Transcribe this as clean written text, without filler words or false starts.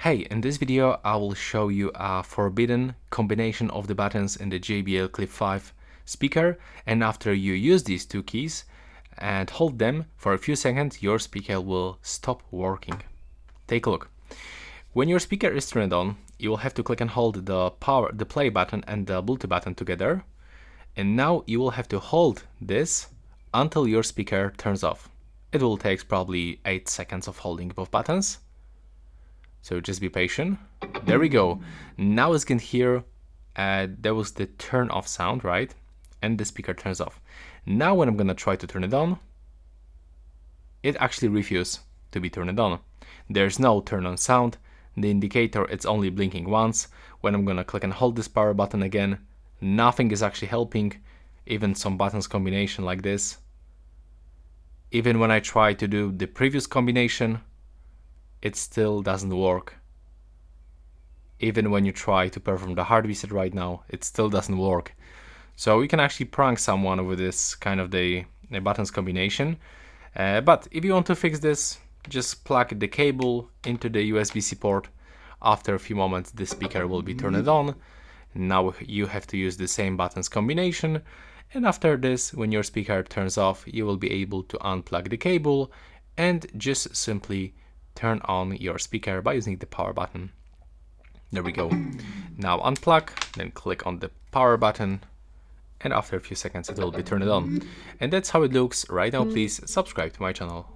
Hey, in this video I will show you a forbidden combination of the buttons in the JBL Clip 5 speaker, and after you use these two keys and hold them for a few seconds, your speaker will stop working. Take a look. When your speaker is turned on, you will have to click and hold the play button and the Bluetooth button together, and now you will have to hold this until your speaker turns off. It will take probably 8 seconds of holding both buttons. So just be patient. There we go. Now as you can hear, there was the turn off sound, right? And the speaker turns off. Now when I'm gonna try to turn it on, it actually refuses to be turned on. There's no turn on sound. The indicator, it's only blinking once. When I'm gonna click and hold this power button again, nothing is actually helping. Even some buttons combination like this. Even when I try to do the previous combination, it still doesn't work. Even when you try to perform the hard reset right now, it still doesn't work. So you can actually prank someone with this kind of the buttons combination. But if you want to fix this, just plug the cable into the USB-C port. After a few moments, the speaker will be turned on. Now you have to use the same buttons combination. And after this, when your speaker turns off, you will be able to unplug the cable and just simply turn on your speaker by using the power button. There we go. Now unplug, then click on the power button, and after a few seconds it will be turned on. And that's how it looks right now. Please subscribe to my channel.